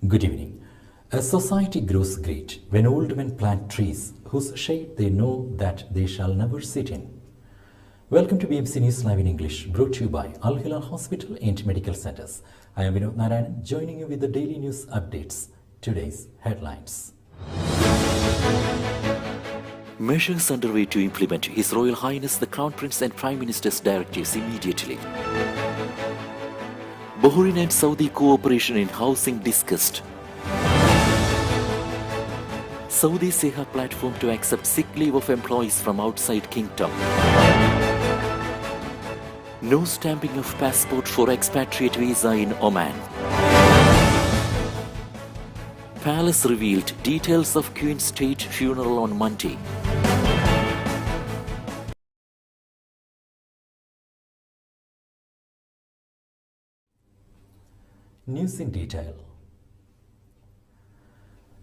Good evening. A society grows great when old men plant trees whose shade they know that they shall never sit in. Welcome to BMC News Live in English, brought to you by Al Hilal Hospital and Medical Centers. I am Vinod Narayan, joining you with the daily news updates. Today's headlines. Measures underway to implement His Royal Highness the Crown Prince and Prime Minister's directives immediately. Bahrain and Saudi cooperation in housing discussed. Saudi Seha platform to accept sick leave of employees from outside kingdom. No stamping of passport for expatriate visa in Oman. Palace revealed details of Queen's state funeral on Monday. News in detail.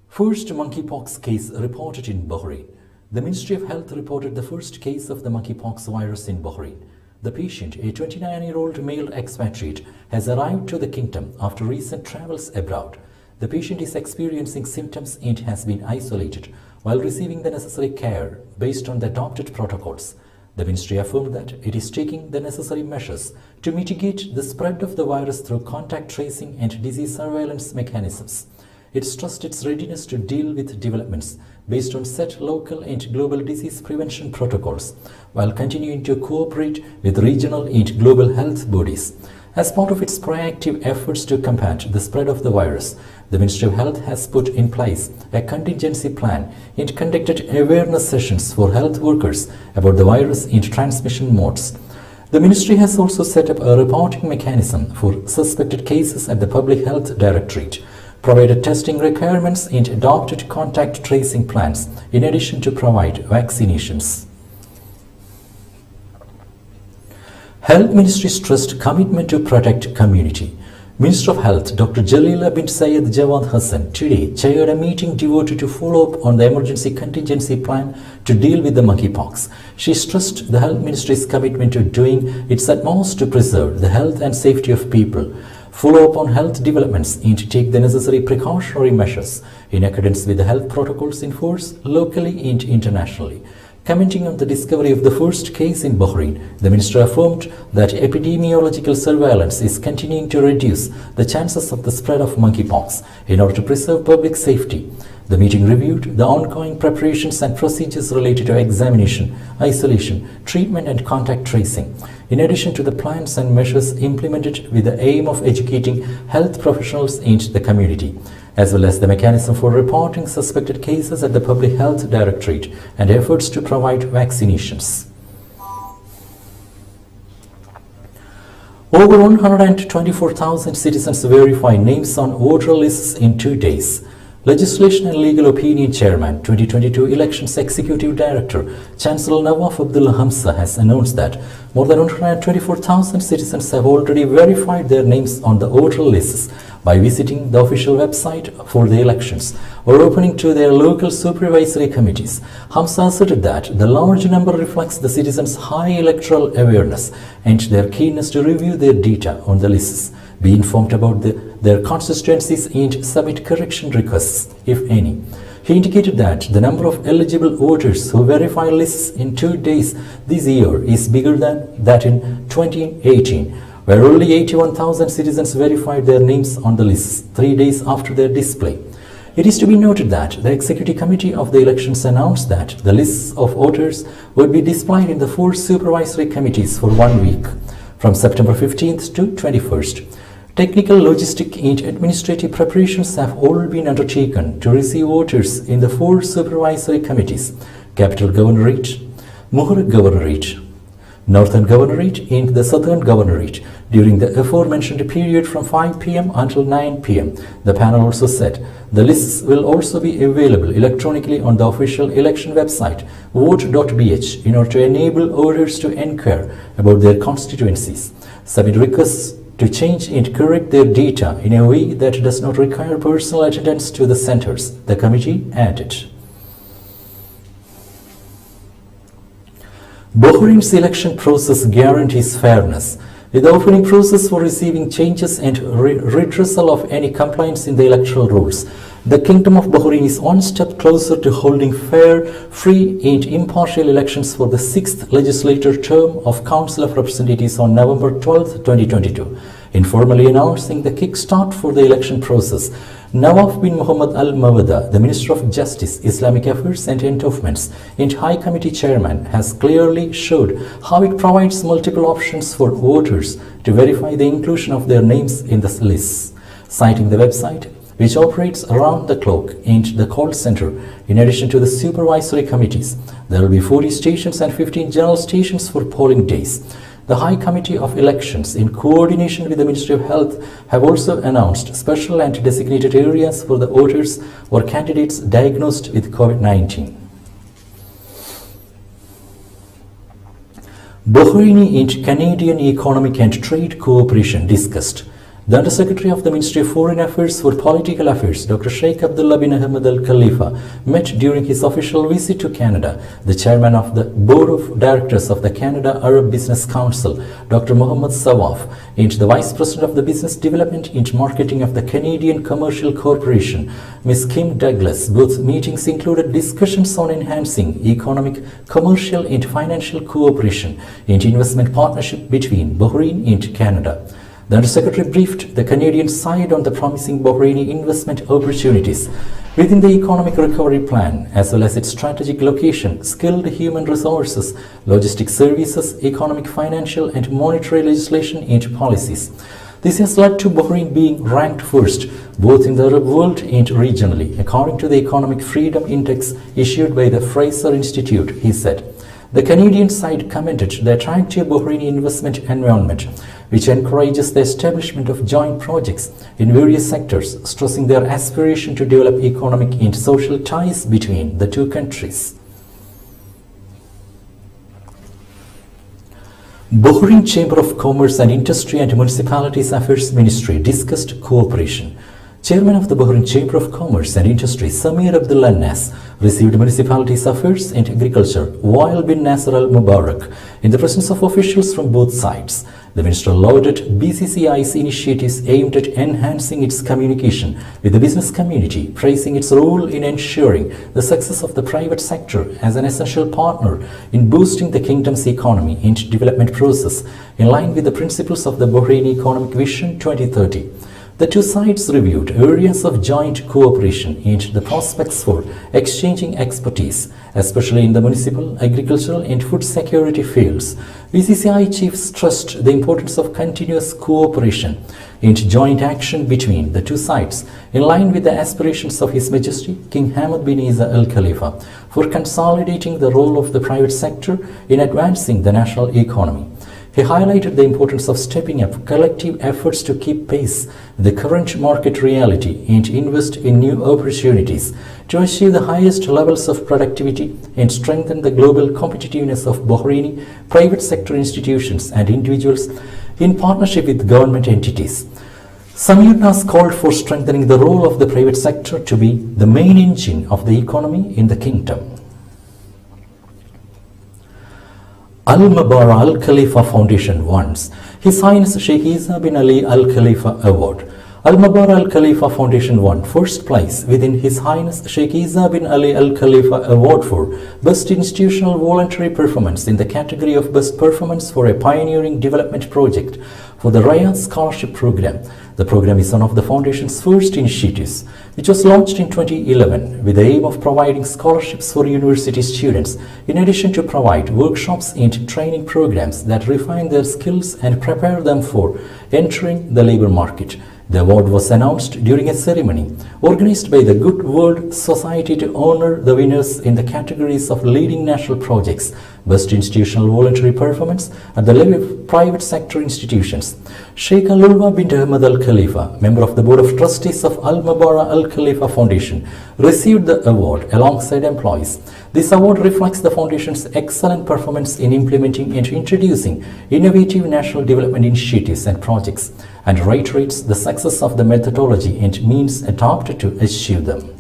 First monkeypox case reported in Bahrain. The Ministry of Health reported the first case of the monkeypox virus in Bahrain. The patient, a 29-year-old male expatriate, has arrived to the kingdom after recent travels abroad. The patient is experiencing symptoms and has been isolated while receiving the necessary care based on the adopted protocols. The ministry affirmed that it is taking the necessary measures to mitigate the spread of the virus through contact tracing and disease surveillance mechanisms. It stressed its readiness to deal with developments based on set local and global disease prevention protocols, while continuing to cooperate with regional and global health bodies. As part of its proactive efforts to combat the spread of the virus, the Ministry of Health has put in place a contingency plan and conducted awareness sessions for health workers about the virus and transmission modes. The ministry has also set up a reporting mechanism for suspected cases at the Public Health Directorate, provided testing requirements and adopted contact tracing plans, in addition to provide vaccinations. Health Ministry stressed commitment to protect community. Minister of Health Dr. Jalila bint Syed Jawad Hassan today chaired a meeting devoted to follow up on the emergency contingency plan to deal with the monkeypox. She stressed the Health Ministry's commitment to doing its utmost to preserve the health and safety of people, follow up on health developments and take the necessary precautionary measures in accordance with the health protocols in force locally and internationally. Commenting on the discovery of the first case in Bahrain, the minister affirmed that epidemiological surveillance is continuing to reduce the chances of the spread of monkeypox in order to preserve public safety. The meeting reviewed the ongoing preparations and procedures related to examination, isolation, treatment and contact tracing, in addition to the plans and measures implemented with the aim of educating health professionals and the community, as well as the mechanism for reporting suspected cases at the Public Health Directorate and efforts to provide vaccinations. Over 124,000 citizens verify names on voter lists in 2 days. Legislation and Legal Opinion Chairman, 2022 Elections Executive Director, Chancellor Nawaf Abdullah Hamza has announced that more than 124,000 citizens have already verified their names on the voter lists by visiting the official website for the elections or opening to their local supervisory committees. Hamza asserted that the large number reflects the citizens' high electoral awareness and their keenness to review their data on the lists, be informed about their constituencies and submit correction requests, if any. He indicated that the number of eligible voters who verify lists in 2 days this year is bigger than that in 2018, where only 81,000 citizens verified their names on the lists 3 days after their display. It is to be noted that the Executive Committee of the elections announced that the lists of voters would be displayed in the 4 supervisory committees for 1 week, from September 15th to 21st. Technical, logistic and administrative preparations have all been undertaken to receive voters in the 4 supervisory committees: Capital Governorate, Muharraq Governorate, Northern Governorate and the Southern Governorate during the aforementioned period from 5 p.m. until 9 p.m. The panel also said the lists will also be available electronically on the official election website vote.bh in order to enable voters to inquire about their constituencies, submit requests to change and correct their data in a way that does not require personal attendance to the centers, the committee added. Bahrain's election process guarantees fairness. with the opening process for receiving changes and redressal of any complaints in the electoral rules. The Kingdom of Bahrain is one step closer to holding fair, free and impartial elections for the 6th legislature term of Council of Representatives on November 12, 2022. Informally announcing the kickstart for the election process, Nawaf bin Muhammad Al Mawada, the Minister of Justice, Islamic Affairs and Endowments and High Committee Chairman, has clearly showed how it provides multiple options for voters to verify the inclusion of their names in the lists. Citing the website, which operates around the clock, and the call center, in addition to the supervisory committees, there will be 40 stations and 15 general stations for polling days. The High Committee of Elections, in coordination with the Ministry of Health, have also announced special and designated areas for the voters or candidates diagnosed with COVID-19. Bahraini and Canadian Economic and Trade Cooperation discussed. The Undersecretary of the Ministry of Foreign Affairs for Political Affairs, Dr. Sheikh Abdullah bin Ahmed Al Khalifa, met during his official visit to Canada. The Chairman of the Board of Directors of the Canada Arab Business Council, Dr. Mohammed Sawaf, and the Vice President of the Business Development and Marketing of the Canadian Commercial Corporation, Ms. Kim Douglas. Both meetings included discussions on enhancing economic, commercial and financial cooperation and investment partnership between Bahrain and Canada. The Undersecretary briefed the Canadian side on the promising Bahraini investment opportunities within the Economic Recovery Plan, as well as its strategic location, skilled human resources, logistics services, economic, financial and monetary legislation and policies. This has led to Bahrain being ranked first, both in the Arab world and regionally, according to the Economic Freedom Index issued by the Fraser Institute, he said. The Canadian side commended the attractive Bahraini investment environment, which encourages the establishment of joint projects in various sectors, stressing their aspiration to develop economic and social ties between the two countries. Bahrain Chamber of Commerce and Industry and Municipalities Affairs Ministry discussed cooperation. Chairman of the Bahrain Chamber of Commerce and Industry, Samir Abdullah Nas, received Municipalities Affairs and Agriculture, Wael bin Nasser Al Mubarak, in the presence of officials from both sides. The minister lauded BCCI's initiatives aimed at enhancing its communication with the business community, praising its role in ensuring the success of the private sector as an essential partner in boosting the kingdom's economy and development process, in line with the principles of the Bahraini Economic Vision 2030. The two sides reviewed areas of joint cooperation and the prospects for exchanging expertise, especially in the municipal, agricultural and food security fields. BCCI chief stressed the importance of continuous cooperation and joint action between the two sides, in line with the aspirations of His Majesty King Hamad bin Isa Al Khalifa for consolidating the role of the private sector in advancing the national economy. He highlighted the importance of stepping up collective efforts to keep pace with the current market reality and invest in new opportunities to achieve the highest levels of productivity and strengthen the global competitiveness of Bahraini private sector institutions and individuals in partnership with government entities. Samir Nas called for strengthening the role of the private sector to be the main engine of the economy in the kingdom. Al Mabara Al Khalifa Foundation wants His Highness Sheikh Isa bin Ali Al Khalifa Award. Al Mabara Al Khalifa Foundation won first place within His Highness Sheikh Isa bin Ali Al Khalifa Award for Best Institutional Voluntary Performance in the category of Best Performance for a Pioneering Development Project for the Riyadh Scholarship Program. The program is one of the Foundation's first initiatives, which was launched in 2011 with the aim of providing scholarships for university students, in addition to provide workshops and training programs that refine their skills and prepare them for entering the labor market. The award was announced during a ceremony organized by the Good World Society to honor the winners in the categories of Leading National Projects, Best Institutional Voluntary Performance at the level of private sector institutions. Sheikh Al-Ulwa bint Ahmad Al Khalifa, member of the Board of Trustees of Al Mabara Al Khalifa Foundation, received the award alongside employees. This award reflects the Foundation's excellent performance in implementing and introducing innovative national development initiatives and projects, and reiterates the success of the methodology and means adopted to achieve them.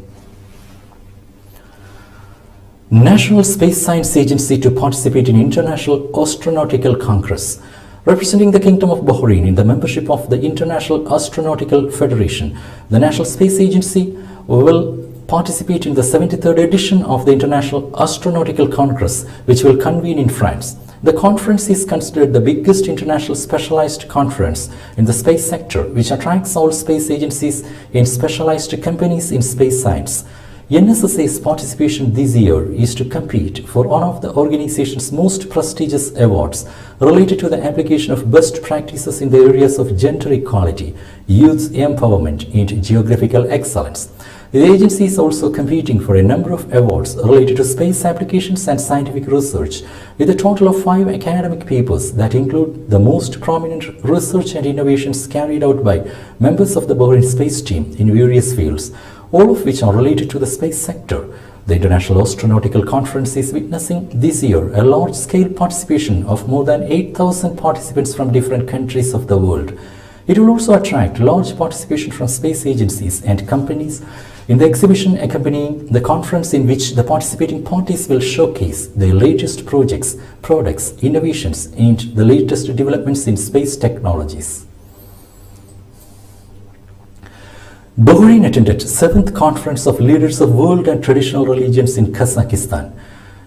National Space Science Agency to participate in International Astronautical Congress. Representing the Kingdom of Bahrain in the membership of the International Astronautical Federation, the National Space Agency will participate in the 73rd edition of the International Astronautical Congress, which will convene in France. The conference is considered the biggest international specialized conference in the space sector, which attracts all space agencies and specialized companies in space science. NSSA's participation this year is to compete for one of the organization's most prestigious awards related to the application of best practices in the areas of gender equality, youth empowerment, and geographical excellence. The agency is also competing for a number of awards related to space applications and scientific research, with a total of 5 academic papers that include the most prominent research and innovations carried out by members of the Bahrain space team in various fields, all of which are related to the space sector. The International Astronautical Conference is witnessing this year a large-scale participation of more than 8,000 participants from different countries of the world. It will also attract large participation from space agencies and companies in the exhibition accompanying the conference, in which the participating parties will showcase their latest projects, products, innovations, and the latest developments in space technologies. Bahrain attended 7th Conference of Leaders of World and Traditional Religions in Kazakhstan.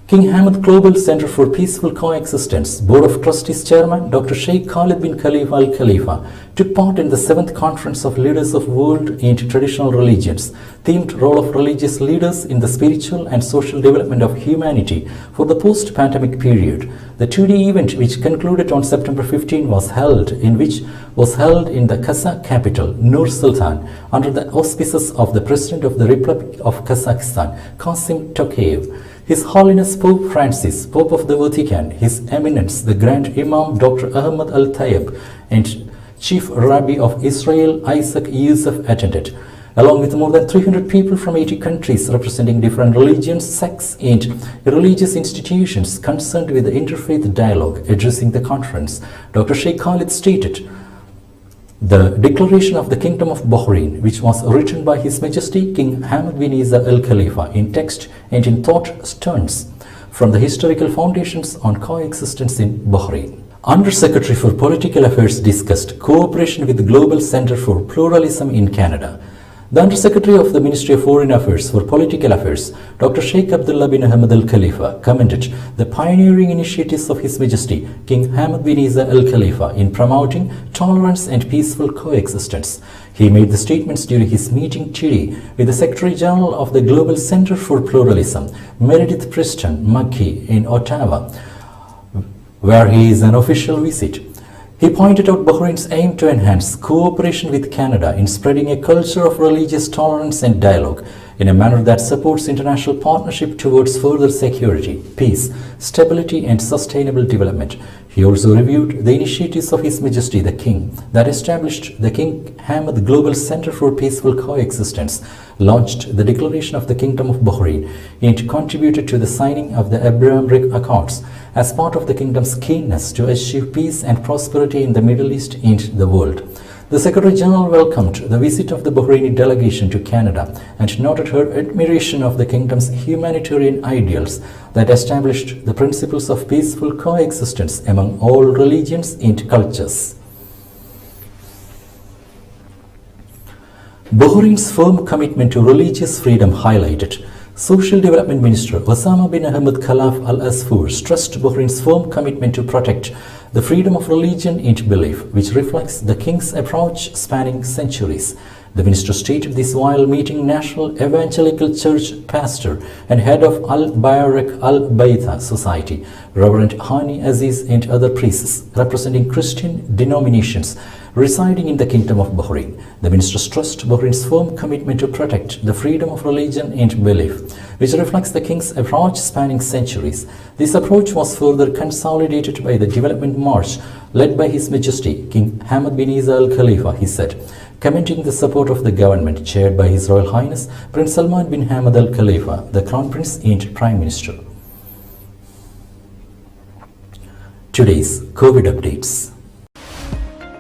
King Hamad Global Center for Peaceful Coexistence Board of Trustees Chairman Dr. Sheikh Khalid bin Khalifa Al Khalifa took part in the 7th Conference of Leaders of World and Traditional Religions, themed Role of Religious Leaders in the Spiritual and Social Development of Humanity for the Post-Pandemic Period. The 2-day event, which concluded on September 15, was held in the Kazakh capital, Nur Sultan, under the auspices of the President of the Republic of Kazakhstan, Kasim Tokayev. His Holiness Pope Francis, Pope of the Vatican, His Eminence the Grand Imam Dr. Ahmad Al-Tayyib, and Chief Rabbi of Israel Isaac Youssef attended, along with more than 300 people from 80 countries representing different religions, sects, and religious institutions concerned with the interfaith dialogue. Addressing the conference, Dr. Sheikh Khalid stated, "The Declaration of the Kingdom of Bahrain, which was written by His Majesty King Hamad bin Isa Al Khalifa in text and in thought, stems from the historical foundations on coexistence in Bahrain." Under-Secretary for Political Affairs discussed cooperation with the Global Center for Pluralism in Canada. The Under-Secretary of the Ministry of Foreign Affairs for Political Affairs, Dr. Sheikh Abdullah bin Hamad Al Khalifa, commended the pioneering initiatives of His Majesty King Hamad bin Isa Al Khalifa in promoting tolerance and peaceful coexistence. He made the statements during his meeting today with the Secretary General of the Global Center for Pluralism, Meredith Preston McKee, in Ottawa, where he is an official visit. He pointed out Bahrain's aim to enhance cooperation with Canada in spreading a culture of religious tolerance and dialogue in a manner that supports international partnership towards further security, peace, stability, and sustainable development. He also reviewed the initiatives of His Majesty the King that established the King Hamad Global Center for Peaceful Coexistence, launched the Declaration of the Kingdom of Bahrain, and contributed to the signing of the Abraham Accords as part of the kingdom's keenness to achieve peace and prosperity in the Middle East and the world. The Secretary General welcomed the visit of the Bahraini delegation to Canada and noted her admiration of the kingdom's humanitarian ideals that established the principles of peaceful coexistence among all religions and cultures. Bahrain's firm commitment to religious freedom highlighted. Social Development Minister Osama bin Ahmed Khalaf Al Asfour stressed Bahrain's firm commitment to protect the freedom of religion and belief, which reflects the King's approach spanning centuries. The minister stated this while meeting National Evangelical Church pastor and head of Al-Barak Al-Baitha Society, Reverend Hani Aziz, and other priests representing Christian denominations residing in the Kingdom of Bahrain. The minister stressed Bahrain's firm commitment to protect the freedom of religion and belief, which reflects the King's approach spanning centuries. This approach was further consolidated by the development march led by His Majesty King Hamad bin Isa Al Khalifa, he said, commenting the support of the government chaired by His Royal Highness Prince Salman bin Hamad Al Khalifa, the Crown Prince and Prime Minister. Today's COVID updates.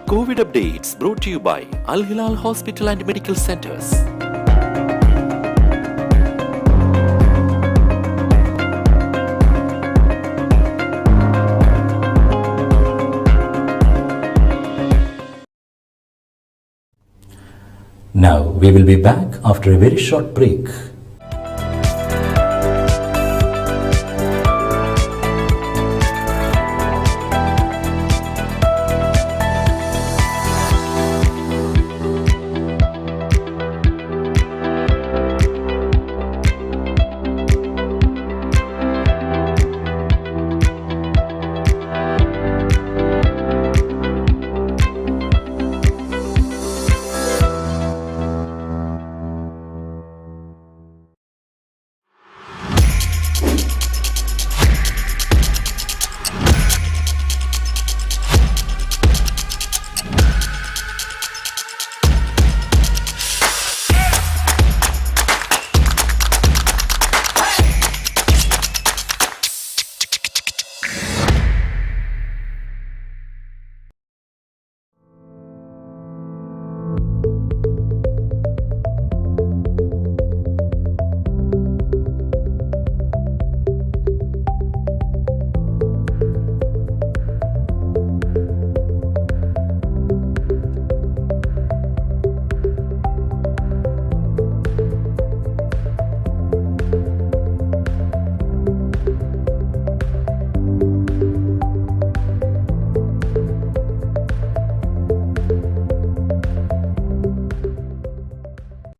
COVID updates brought to you by Al Hilal Hospital and Medical Centers. Now we will be back after a very short break.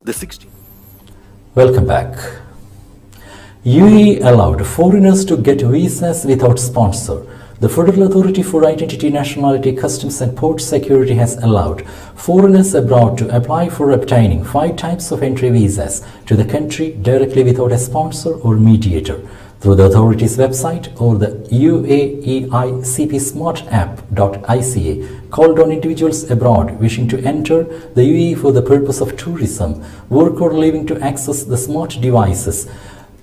The 16th. Welcome back. UAE allowed foreigners to get visas without sponsor. The Federal Authority for Identity, Nationality, Customs and Port Security has allowed foreigners abroad to apply for obtaining 5 types of entry visas to the country directly without a sponsor or mediator through the authority's website or the UAEICPsmartapp.ica. Called on individuals abroad wishing to enter the UAE for the purpose of tourism, work or living to access the smart devices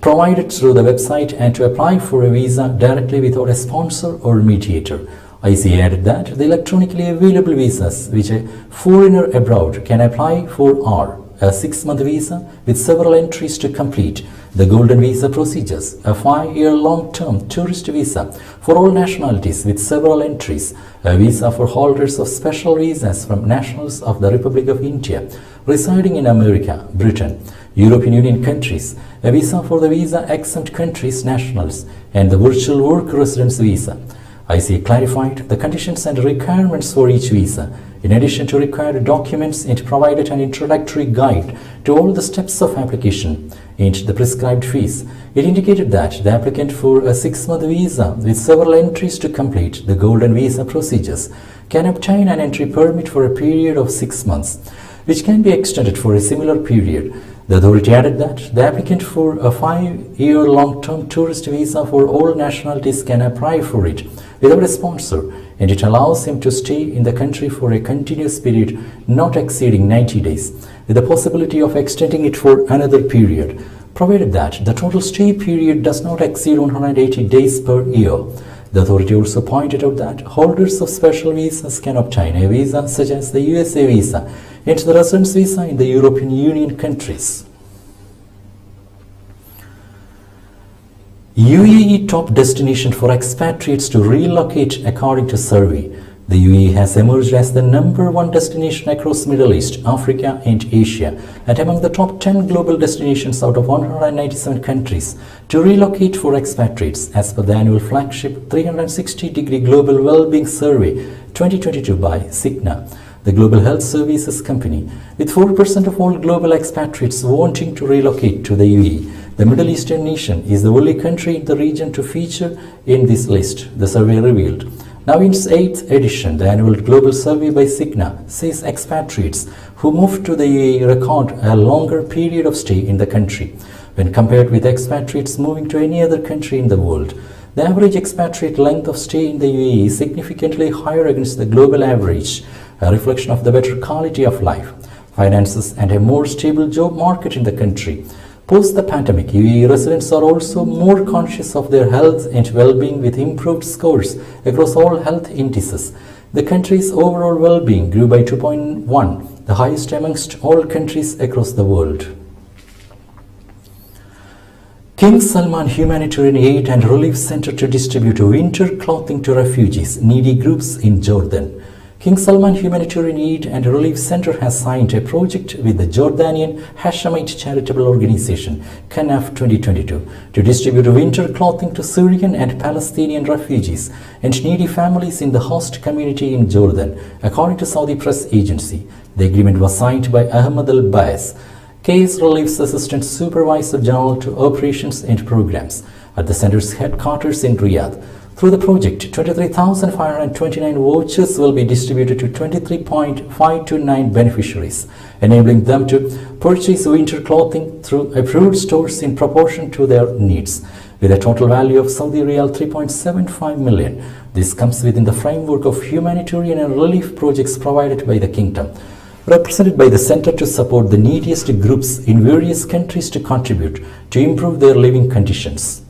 provided through the website and to apply for a visa directly without a sponsor or mediator. ICA added that the electronically available visas which a foreigner abroad can apply for are a 6-month visa with several entries to complete, the golden visa procedures, a 5-year long-term tourist visa for all nationalities with several entries, a visa for holders of special visas from nationals of the Republic of India residing in America, Britain, European Union countries, a visa for the visa-exempt countries' nationals, and the virtual work residence visa. ICA clarified the conditions and requirements for each visa. In addition to required documents, it provided an introductory guide to all the steps of application and the prescribed fees. It indicated that the applicant for a 6-month visa with several entries to complete, the golden visa procedures, can obtain an entry permit for a period of 6 months, which can be extended for a similar period. The authority added that the applicant for a 5-year long-term tourist visa for all nationalities can apply for it without a sponsor, and it allows him to stay in the country for a continuous period not exceeding 90 days, with the possibility of extending it for another period, provided that the total stay period does not exceed 180 days per year. The authority also pointed out that holders of special visas can obtain a visa such as the USA visa and the residence visa in the European Union countries. UAE top destination for expatriates to relocate according to survey. The UAE has emerged as the #1 destination across Middle East, Africa and Asia, and among the top 10 global destinations out of 197 countries to relocate for expatriates as per the annual flagship 360-degree Global Wellbeing Survey 2022 by Cigna, the global health services company. With 4% of all global expatriates wanting to relocate to the UAE, the Middle Eastern nation is the only country in the region to feature in this list, the survey revealed. Now in its 8th edition, the annual global survey by Cigna says expatriates who move to the UAE record a longer period of stay in the country when compared with expatriates moving to any other country in the world. The average expatriate length of stay in the UAE is significantly higher against the global average, a reflection of the better quality of life, finances and a more stable job market in the country. Post the pandemic, UAE residents are also more conscious of their health and well-being with improved scores across all health indices. The country's overall well-being grew by 2.1, the highest amongst all countries across the world. King Salman Humanitarian Aid and Relief Center to distribute winter clothing to refugees, needy groups in Jordan. King Salman Humanitarian Aid and Relief Center has signed a project with the Jordanian Hashemite charitable organization Kanaf 2022 to distribute winter clothing to Syrian and Palestinian refugees and needy families in the host community in Jordan, according to Saudi press agency. The agreement was signed by Ahmad Al-Baez, KS Relief's Assistant Supervisor General to Operations and Programs at the center's headquarters in Riyadh. Through the project, 23,529 vouchers will be distributed to 23.529 beneficiaries, enabling them to purchase winter clothing through approved stores in proportion to their needs. With a total value of Saudi Riyal 3.75 million, this comes within the framework of humanitarian and relief projects provided by the Kingdom, represented by the Center to support the neediest groups in various countries to contribute to improve their living conditions.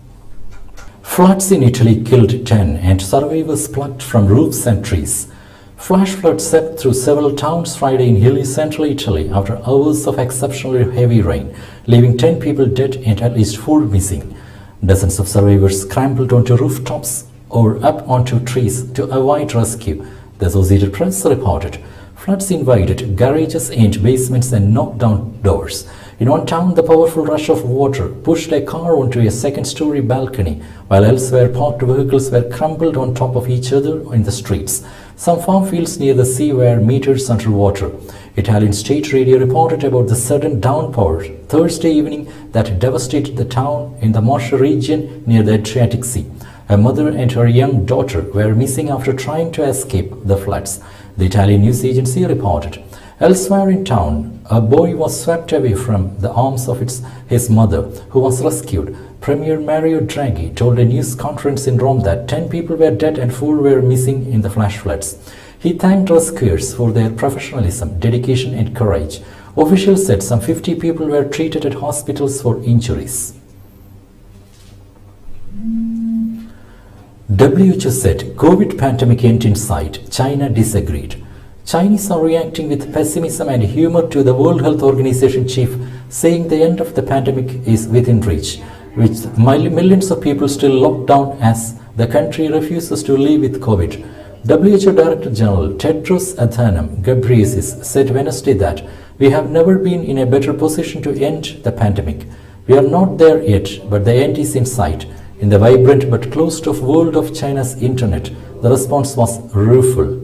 Floods in Italy killed 10 and survivors plucked from roofs and trees. Flash floods swept through several towns Friday in hilly central Italy after hours of exceptionally heavy rain, leaving 10 people dead and at least 4 missing. Dozens of survivors scrambled onto rooftops or up onto trees to avoid rescue, the Associated Press reported. Floods invaded garages and basements and knocked down doors. In one town, the powerful rush of water pushed a car onto a second-story balcony, while elsewhere parked vehicles were crumpled on top of each other in the streets. Some farm fields near the sea were meters underwater. Italian state radio reported about the sudden downpour Thursday evening that devastated the town in the Marche region near the Adriatic Sea. A mother and her young daughter were missing after trying to escape the floods, the Italian news agency reported. Elsewhere in town, a boy was swept away from the arms of his mother, who was rescued. Premier Mario Draghi told a news conference in Rome that 10 people were dead and 4 were missing in the flash floods. He thanked rescuers for their professionalism, dedication and courage. Officials said some 50 people were treated at hospitals for injuries. WHO said COVID pandemic end in sight. China disagreed. Chinese are reacting with pessimism and humor to the World Health Organization chief saying the end of the pandemic is within reach, with millions of people still locked down as the country refuses to live with COVID. WHO Director General Tedros Adhanom Ghebreyesus said Wednesday that we have never been in a better position to end the pandemic. We are not there yet, but the end is in sight. In the vibrant but closed-off world of China's internet, the response was rueful.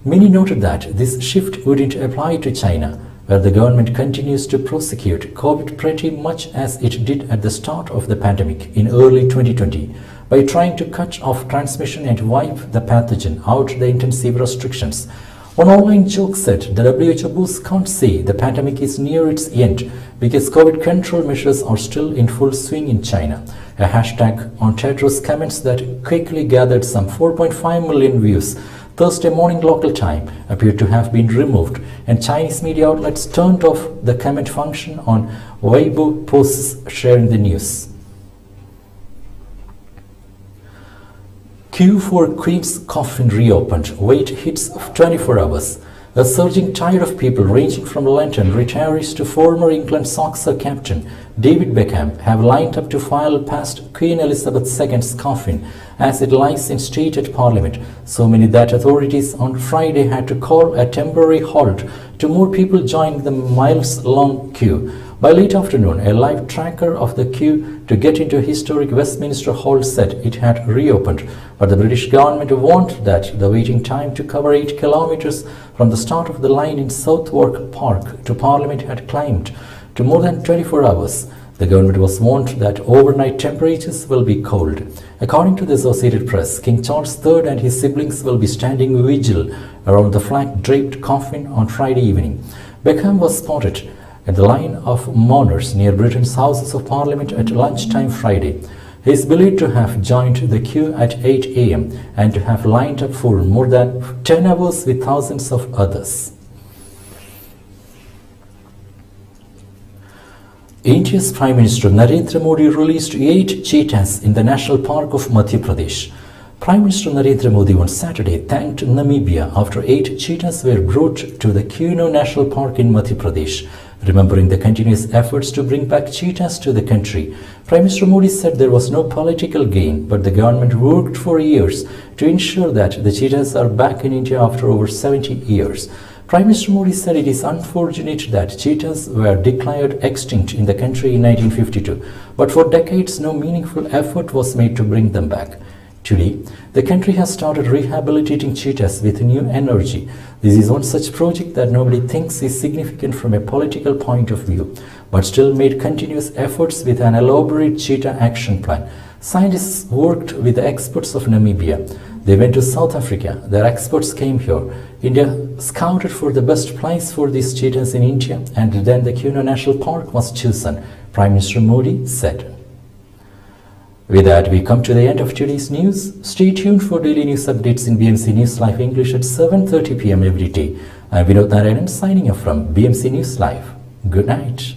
Many noted that this shift wouldn't apply to China, where the government continues to prosecute COVID pretty much as it did at the start of the pandemic in early 2020, by trying to cut off transmission and wipe the pathogen out the intensive restrictions. One online joke said the WHO boss can't say the pandemic is near its end because COVID control measures are still in full swing in China. A hashtag on Tedros' comments that quickly gathered some 4.5 million views Thursday morning local time appeared to have been removed, and Chinese media outlets turned off the comment function on Weibo posts sharing the news. Queue for Queen's coffin reopened. Wait hits 24 hours. A surging tide of people ranging from London retirees to former England soccer captain David Beckham have lined up to file past Queen Elizabeth II's coffin as it lies in state at Parliament, so many that authorities on Friday had to call a temporary halt to more people joining the miles-long queue. By late afternoon, a live tracker of the queue to get into historic Westminster Hall said it had reopened, but the British government warned that the waiting time to cover 8 kilometers from the start of the line in Southwark Park to Parliament had climbed to more than 24 hours. The government was warned that overnight temperatures will be cold. According to the Associated Press, King Charles III and his siblings will be standing vigil around the flag-draped coffin on Friday evening. Beckham was spotted at the line of mourners near Britain's Houses of Parliament at lunchtime Friday. He is believed to have joined the queue at 8 a.m. and to have lined up for more than 10 hours with thousands of others. India's Prime Minister Narendra Modi released 8 cheetahs in the National Park of Madhya Pradesh. Prime Minister Narendra Modi on Saturday thanked Namibia after 8 cheetahs were brought to the Kuno National Park in Madhya Pradesh. Remembering the continuous efforts to bring back cheetahs to the country, Prime Minister Modi said there was no political gain, but the government worked for years to ensure that the cheetahs are back in India after over 70 years. Prime Minister Modi said it is unfortunate that cheetahs were declared extinct in the country in 1952, but for decades no meaningful effort was made to bring them back. Today, the country has started rehabilitating cheetahs with new energy. This is one such project that nobody thinks is significant from a political point of view, but still made continuous efforts with an elaborate cheetah action plan. Scientists worked with the experts of Namibia. They went to South Africa. Their experts came here. India scouted for the best place for these cheetahs in India, and then the Kuno National Park was chosen, Prime Minister Modi said. With that, we come to the end of today's news. Stay tuned for daily news updates in BMC News Live English at 7:30 p.m. every day. I'm Vinod Narayanan signing off from BMC News Live. Good night.